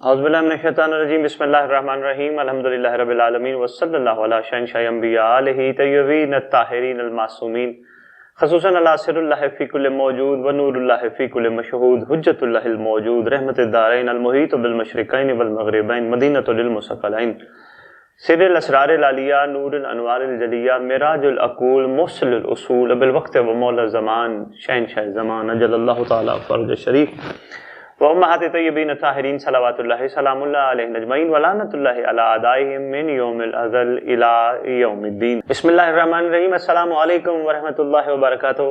اعوذ باللہ من الشیطان الرجیم بسم اللہ الرحمن الرحیم الحمدللہ رب العالمین وصلی اللہ علی شہنشاہ انبیاء آلہ طیبین الطاہرین المعصومین خصوصاً علی سر اللہ فی کل موجود و نور اللہ فی کل مشہود حجت اللہ الموجود رحمت الدارین المحیط بالمشرقین والمغربین مدینۃ للمثقلین سر الاسرار العالیہ نور الانوار الجلیہ معراج العقول موصل الاصول بالوقت و مولا الزمان شہنشاہ زمان اجل اللہ تعالی فرج شریف وامہات طیبین الطاہرین صلوات اللہ سلام اللہ علیہ اجمعین ولعنۃ اللہ علی اعدائہم من یوم الازل الی یوم الدین۔ بسم اللہ الرحمن الرحیم۔ السلام علیکم ورحمۃ اللہ وبرکاتہ۔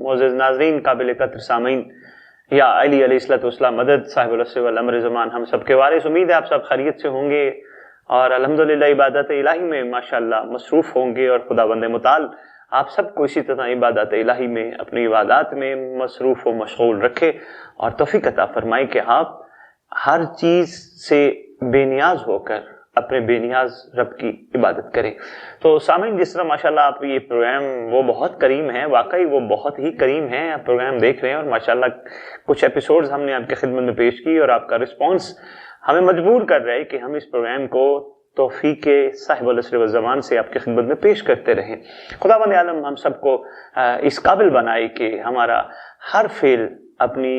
معزز ناظرین، قابل قدر سامعین، یا علی علیہ الصلوۃ والسلام مدد صاحب العصر والامر زمان ہم سب کے وارث، امید ہے آپ سب خیریت سے ہوں گے اور الحمدللہ عبادت الہی میں ماشاءاللہ مصروف ہوں گے، اور خداوند متعال آپ سب کو اسی طرح عبادت الہی میں اپنی عبادات میں مصروف و مشغول رکھے اور توفیق عطا فرمائے کہ آپ ہر چیز سے بے نیاز ہو کر اپنے بے نیاز رب کی عبادت کریں۔ تو سامعین، جس طرح ماشاءاللہ آپ یہ پروگرام وہ بہت کریم ہے، واقعی وہ بہت ہی کریم ہے، آپ پروگرام دیکھ رہے ہیں اور ماشاءاللہ کچھ ایپیسوڈز ہم نے آپ کی خدمت میں پیش کی اور آپ کا رسپانس ہمیں مجبور کر رہا ہے کہ ہم اس پروگرام کو توفیق صاحب العصر والزمان سے آپ کی خدمت میں پیش کرتے رہیں۔ خداوند عالم ہم سب کو اس قابل بنائے کہ ہمارا ہر فعل اپنی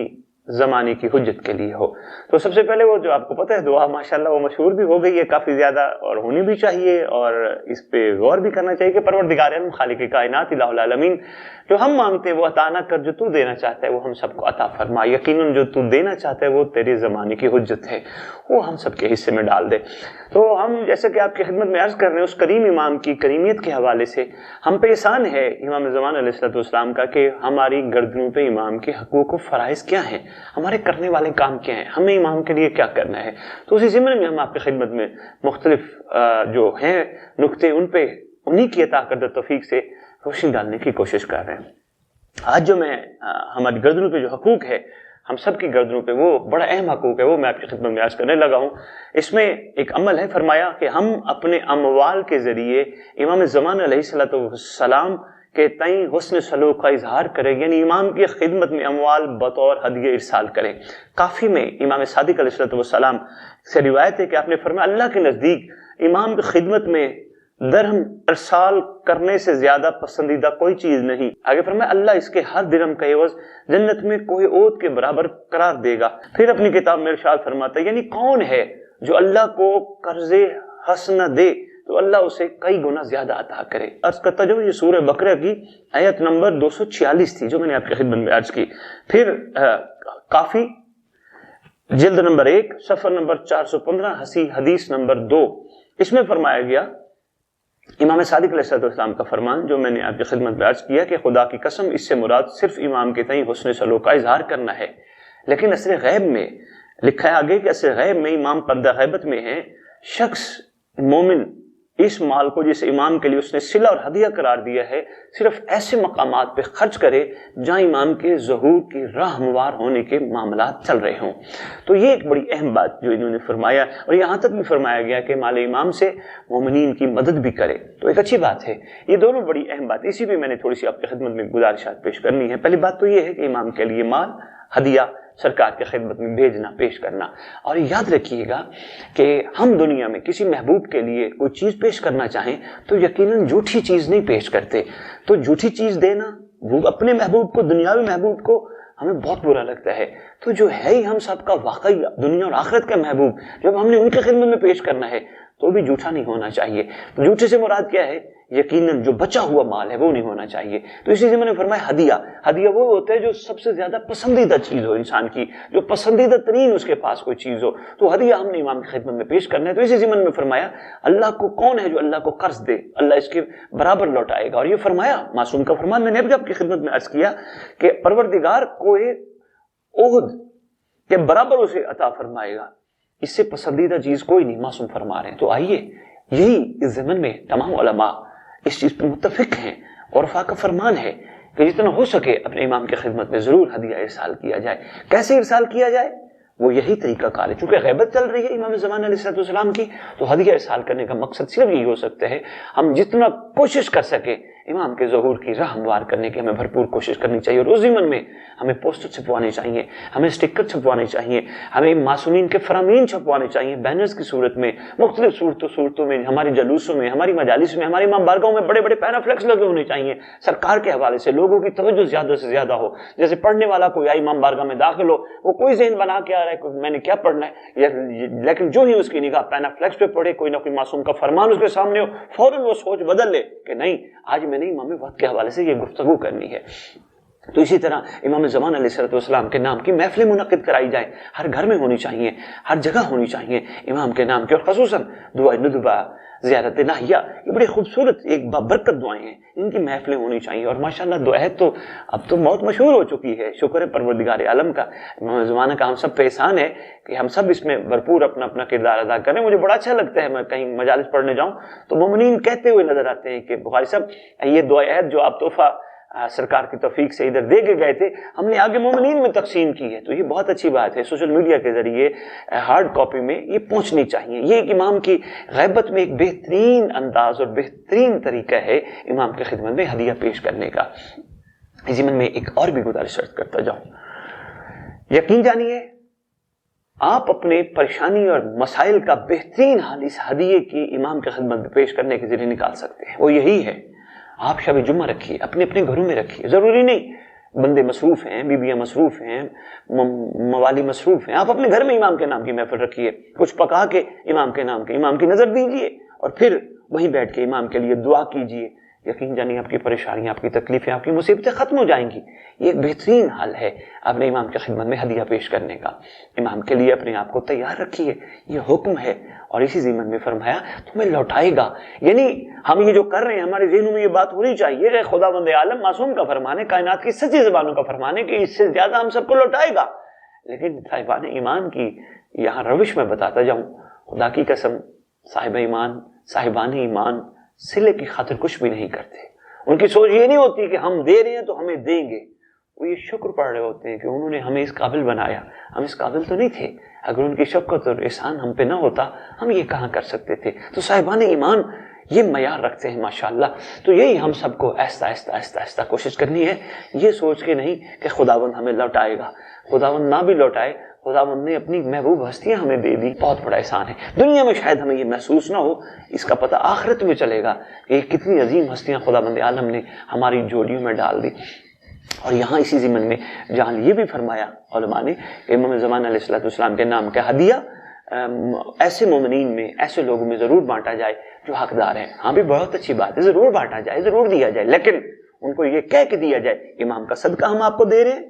زمانے کی حجت کے لیے ہو۔ تو سب سے پہلے وہ جو آپ کو پتہ ہے دعا ماشاءاللہ وہ مشہور بھی ہو گئی ہے کافی زیادہ، اور ہونی بھی چاہیے اور اس پہ غور بھی کرنا چاہیے کہ پروردگار عالم خالق کائنات الہ العالمین، جو ہم مانگتے ہیں وہ عطا نہ کر، جو تو دینا چاہتا ہے وہ ہم سب کو عطا فرما۔ یقیناً جو تو دینا چاہتا ہے وہ تیرے زمانے کی حجت ہے، وہ ہم سب کے حصے میں ڈال دے۔ تو ہم جیسے کہ آپ کی خدمت میں عرض کر رہے ہیں اس کریم امام کی کریمیت کے حوالے سے ہم پہ احسان ہے امام زمان علیہ الصلوۃ والسلام کا کہ ہماری گردنوں پہ امام کے حقوق و فرائض کیا ہیں، ہمارے کرنے والے کام کیا ہیں، ہمیں امام کے لیے کیا کرنا ہے۔ تو اسی ضمن میں ہم آپ کی خدمت میں مختلف جو ہیں نقطے ان پہ انہی کی عطا کردہ توفیق سے روشنی ڈالنے کی کوشش کر رہے ہیں۔ آج جو میں ہماری گردنوں پہ جو حقوق ہے ہم سب کی گردنوں پہ، وہ بڑا اہم حقوق ہے، وہ میں آپ کی خدمت میں عرض کرنے لگا ہوں۔ اس میں ایک عمل ہے، فرمایا کہ ہم اپنے اموال کے ذریعے امام زمان علیہ الصلوۃ والسلام کے تئیں حسن سلوک کا اظہار کریں، یعنی امام کی خدمت میں اموال بطور ہدیہ ارسال کریں۔ کافی میں امام صادق علیہ الصلوۃ والسلام سے روایت ہے کہ آپ نے فرمایا اللہ کے نزدیک امام کی خدمت میں درہم ارسال کرنے سے زیادہ پسندیدہ کوئی چیز نہیں۔ آگے فرمایا اللہ اس کے ہر درہم کا عوض جنت میں کوئی اوت کے برابر قرار دے گا۔ پھر اپنی کتاب میں ارشاد فرماتا ہے یعنی کون ہے جو اللہ کو قرض حسنہ دے تو اللہ اسے کئی گنا زیادہ عطا کرے۔ عرض کرتا جو یہ سورہ بقرہ کی آیت نمبر 246 تھی جو میں نے آپ کی خدمت میں عرض کی۔ پھر کافی جلد نمبر 1 صفحہ نمبر 415 حدیث نمبر 2، اس میں فرمایا گیا امام صادق علیہ السلام کا فرمان جو میں نے آپ کی خدمت میں عرض کیا کہ خدا کی قسم اس سے مراد صرف امام کے تئیں حسن سلوک کا اظہار کرنا ہے، لیکن اثر غیب میں لکھا ہے آگے کہ اثر غیب میں امام پردہ غیبت میں ہے، شخص مومن اس مال کو جس امام کے لیے اس نے صلہ اور ہدیہ قرار دیا ہے صرف ایسے مقامات پہ خرچ کرے جہاں امام کے ظہور کی راہ ہموار ہونے کے معاملات چل رہے ہوں۔ تو یہ ایک بڑی اہم بات جو انہوں نے فرمایا، اور یہاں تک بھی فرمایا گیا کہ مال امام سے مومنین کی مدد بھی کرے، تو ایک اچھی بات ہے۔ یہ دونوں بڑی اہم بات، اسی پہ میں نے تھوڑی سی آپ کی خدمت میں گزارشات پیش کرنی ہے۔ پہلی بات تو یہ ہے کہ امام کے لیے مال ہدیہ سرکار کی خدمت میں بھیجنا، پیش کرنا، اور یاد رکھیے گا کہ ہم دنیا میں کسی محبوب کے لیے کوئی چیز پیش کرنا چاہیں تو یقیناً جھوٹی چیز نہیں پیش کرتے۔ تو جھوٹی چیز دینا وہ اپنے محبوب کو، دنیاوی محبوب کو، ہمیں بہت برا لگتا ہے۔ تو جو ہے ہی ہم سب کا واقعی دنیا اور آخرت کا محبوب، جب ہم نے ان کی خدمت میں پیش کرنا ہے تو بھی جھوٹا نہیں ہونا چاہیے۔ جھوٹے سے مراد کیا ہے؟ یقیناً جو بچا ہوا مال ہے وہ نہیں ہونا چاہیے۔ تو اسی سے میں نے فرمایا ہدیہ، ہدیہ وہ ہوتا ہے جو سب سے زیادہ پسندیدہ چیز ہو انسان کی، جو پسندیدہ ترین اس کے پاس کوئی چیز ہو، تو ہدیہ ہم نے امام کی خدمت میں پیش کرنا ہے۔ تو اسی ضمن میں فرمایا اللہ کو کون ہے جو اللہ کو قرض دے، اللہ اس کے برابر لوٹائے گا۔ اور یہ فرمایا معصوم کا فرمان میں نے ابھی آپ کی خدمت میں عرض کیا کہ پروردگار کو احد کے برابر اسے عطا فرمائے گا، اس سے پسندیدہ چیز کوئی نہیں، معصوم فرما رہے ہیں۔ تو آئیے یہی اس زمن میں تمام علماء اس چیز پہ متفق ہیں، عرفا کا فرمان ہے کہ جتنا ہو سکے اپنے امام کی خدمت میں ضرور ہدیہ ارسال کیا جائے۔ کیسے ارسال کیا جائے؟ وہ یہی طریقہ کار ہے، چونکہ غیبت چل رہی ہے امام زمان علیہ السلام کی، تو ہدیہ ارسال کرنے کا مقصد صرف یہی ہو سکتا ہے ہم جتنا کوشش کر سکے امام کے ظہور کی راہ ہموار کرنے کی ہمیں بھرپور کوشش کرنی چاہیے، اور اس ضمن میں ہمیں پوسٹر چھپوانے چاہیے، ہمیں اسٹکر چھپوانے چاہیے، ہمیں معصومین کے فرامین چھپوانے چاہیے بینرز کی صورت میں، مختلف صورتوں میں، ہمارے جلوسوں میں، ہماری مجالس میں، ہماری امام بارگاہوں میں بڑے بڑے پینافلیکس لگے ہونے چاہیے سرکار کے حوالے سے، لوگوں کی توجہ زیادہ سے زیادہ ہو۔ جیسے پڑھنے والا کوئی آئی امام بارگاہ میں داخل ہو، وہ کوئی ذہن بنا کے آ رہا ہے میں نے کیا پڑھنا ہے، لیکن جو ہی اس کی نگاہ پینافلیکس پہ پڑے، کوئی نہ کوئی معصوم کا فرمان اس کے سامنے ہو، فوراً وہ سوچ بدل لے کہ نہیں، آج میں نے امام وقت کے حوالے سے یہ گفتگو کرنی ہے۔ تو اسی طرح امام زمان علیہ السلام کے نام کی محفلیں منعقد کرائی جائیں، ہر گھر میں ہونی چاہیے، ہر جگہ ہونی چاہیے امام کے نام کی، اور خصوصاً دعائے ندبہ، زیارت ناہیہ، یہ بڑی خوبصورت ایک بابرکت دعائیں ہیں، ان کی محفلیں ہونی چاہیے۔ اور ماشاءاللہ دعائیں تو اب تو بہت مشہور ہو چکی ہے، شکر ہے پروردگار عالم کا، امام زمانہ کا ہم سب پہ احسان ہے کہ ہم سب اس میں بھرپور اپنا اپنا کردار ادا کریں۔ مجھے بڑا اچھا لگتا ہے، میں کہیں مجالس پڑھنے جاؤں تو مومنین کہتے ہوئے نظر آتے ہیں کہ بخاری صاحب یہ دعائیں جو آپ تحفہ سرکار کی توفیق سے ادھر دے کے گئے تھے، ہم نے آگے مومنین میں تقسیم کی ہے۔ تو یہ بہت اچھی بات ہے، سوشل میڈیا کے ذریعے ہارڈ کاپی میں یہ پہنچنی چاہیے۔ یہ ایک امام کی غیبت میں ایک بہترین انداز اور بہترین طریقہ ہے امام کی خدمت میں ہدیہ پیش کرنے کا۔ اسی میں ایک اور بھی گزارش کرتا جاؤں، یقین جانیے آپ اپنے پریشانی اور مسائل کا بہترین حل اس ہدیے کی امام کی خدمت میں پیش کرنے کے ذریعے نکال سکتے ہیں۔ وہ یہی ہے، آپ شب جمعہ رکھیے، اپنے اپنے گھروں میں رکھیے، ضروری نہیں بندے مصروف ہیں، بیویاں مصروف ہیں، موالی مصروف ہیں، آپ اپنے گھر میں امام کے نام کی محفل رکھیے، کچھ پکا کے امام کے نام کے امام کی نظر دیجیے، اور پھر وہیں بیٹھ کے امام کے لیے دعا کیجیے۔ یقین جانیے آپ کی پریشانیاں، آپ کی تکلیفیں، آپ کی مصیبتیں ختم ہو جائیں گی۔ یہ ایک بہترین حل ہے اپنے امام کی خدمت میں ہدیہ پیش کرنے کا۔ امام کے لیے اپنے آپ کو تیار رکھیے، یہ حکم ہے، اور اسی ضمن میں فرمایا تمہیں لوٹائے گا۔ یعنی ہم یہ جو کر رہے ہیں، ہمارے ذہنوں میں یہ بات ہونی چاہیے کہ خداوند عالم معصوم کا فرمان ہے، کائنات کی سچی زبانوں کا فرمان ہے کہ اس سے زیادہ ہم سب کو لوٹائے گا۔ لیکن صاحبان ایمان کی یہاں روش میں بتاتا جاؤں، خدا کی قسم صاحبان ایمان صلے کی خاطر کچھ بھی نہیں کرتے۔ ان کی سوچ یہ نہیں ہوتی کہ ہم دے رہے ہیں تو ہمیں دیں گے، وہ یہ شکر پڑھ رہے ہوتے ہیں کہ انہوں نے ہمیں اس قابل بنایا، ہم اس قابل تو نہیں تھے، اگر ان کی شفقت اور احسان ہم پہ نہ ہوتا ہم یہ کہاں کر سکتے تھے۔ تو صاحبان ایمان یہ معیار رکھتے ہیں ماشاءاللہ۔ تو یہی ہم سب کو آہستہ آہستہ کوشش کرنی ہے، یہ سوچ کے نہیں کہ خداوند ہمیں لوٹائے گا، خداوند نہ بھی لوٹائے، خداوند نے اپنی محبوب ہستیاں ہمیں دے دی، بہت بڑا احسان ہے۔ دنیا میں شاید ہمیں یہ محسوس نہ ہو، اس کا پتہ آخرت میں چلے گا کہ یہ کتنی عظیم ہستیاں خداوند عالم نے ہماری جوڑیوں میں ڈال دی۔ اور یہاں اسی ضمن میں جہاں یہ بھی فرمایا علماء نے کہ امام زمان علیہ السلام کے نام کا ہدیہ ایسے مومنین میں، ایسے لوگوں میں ضرور بانٹا جائے جو حقدار ہیں۔ ہاں بھی بہت اچھی بات ہے، ضرور بانٹا جائے، ضرور دیا جائے، لیکن ان کو یہ کہہ کے دیا جائے امام کا صدقہ ہم آپ کو دے رہے ہیں،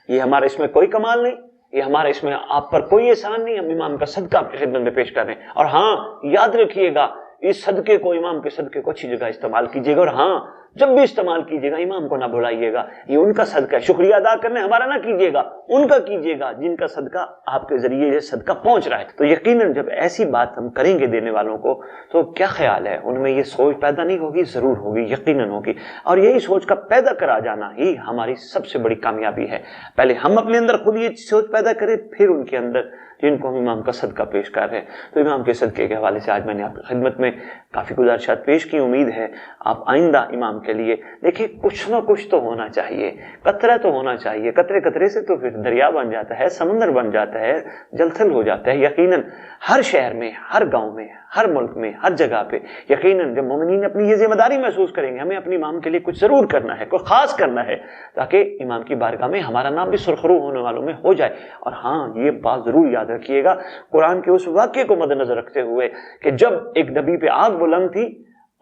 یہ ہمارا اس میں کوئی کمال نہیں، یہ ہمارا اس میں آپ پر کوئی احسان نہیں، ہم امام کا صدقہ آپ کی خدمت میں پیش کر رہے ہیں۔ اور ہاں یاد رکھیے گا اس صدقے کو، امام کے صدقے کو اچھی جگہ استعمال کیجیے گا، اور ہاں جب بھی استعمال کیجیے گا امام کو نہ بھلائیے گا، یہ ان کا صدقہ ہے، شکریہ ادا کرنے ہمارا نہ کیجیے گا، ان کا کیجیے گا جن کا صدقہ آپ کے ذریعے یہ صدقہ پہنچ رہا ہے۔ تو یقیناً جب ایسی بات ہم کریں گے دینے والوں کو تو کیا خیال ہے ان میں یہ سوچ پیدا نہیں ہوگی؟ ضرور ہوگی، یقیناً ہوگی، اور یہی سوچ کا پیدا کرا جانا ہی ہماری سب سے بڑی کامیابی ہے۔ پہلے ہم اپنے اندر خود یہ سوچ پیدا کریں، پھر ان کے اندر جن کو ہم امام کا صدقہ پیش کر رہے ہیں۔ تو امام کے صدقے کے حوالے سے آج میں نے آپ کی خدمت میں کافی گزارشات پیش کی، امید ہے آپ آئندہ امام کے لیے دیکھیں کچھ نہ کچھ تو ہونا چاہیے، قطرہ تو ہونا چاہیے، قطرے قطرے سے تو پھر دریا بن جاتا ہے، سمندر بن جاتا ہے، جل تھل ہو جاتا ہے۔ یقیناً ہر شہر میں، ہر گاؤں میں، ہر ملک میں، ہر جگہ پہ یقیناً جب مومنین اپنی یہ ذمہ داری محسوس کریں گے ہمیں اپنے امام کے لیے کچھ ضرور کرنا ہے، کوئی خاص کرنا ہے، تاکہ امام کی بارگاہ میں ہمارا نام بھی سرخرو ہونے والوں میں ہو جائے۔ اور ہاں یہ بات ضرور یاد رکھیے گا، قرآن کے اس واقعے کو مد نظر رکھتے ہوئے کہ جب ایک نبی پہ آگ بلند تھی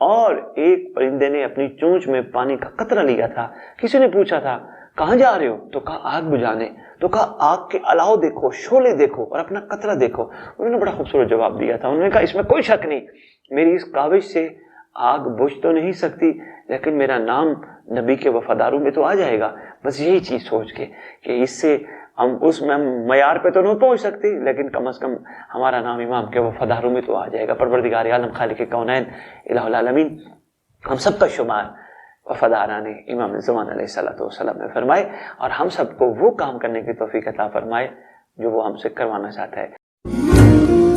اور ایک پرندے نے اپنی چونچ میں پانی کا قطرہ لیا تھا، کسی نے پوچھا تھا کہاں جا رہے ہو؟ تو کہا آگ بجھانے، تو کہا آگ کے الاؤ دیکھو، شعلے دیکھو اور اپنا قطرہ دیکھو۔ انہوں نے بڑا خوبصورت جواب دیا تھا، انہوں نے کہا اس میں کوئی شک نہیں، میری اس کاوش سے آگ بجھ تو نہیں سکتی لیکن میرا نام نبی کے وفاداروں میں تو آ جائے گا۔ بس یہی چیز سوچ کے کہ اس سے ہم اس میں معیار پہ تو نہیں پہنچ سکتے لیکن کم از کم ہمارا نام امام کے وفاداروں میں تو آ جائے گا۔ پروردگار عالم خالق کونین الہ العالمین ہم سب کا شمار وفاداران امام زمان علیہ السلام میں فرمائے، اور ہم سب کو وہ کام کرنے کی توفیق عطا فرمائے جو وہ ہم سے کروانا چاہتا ہے۔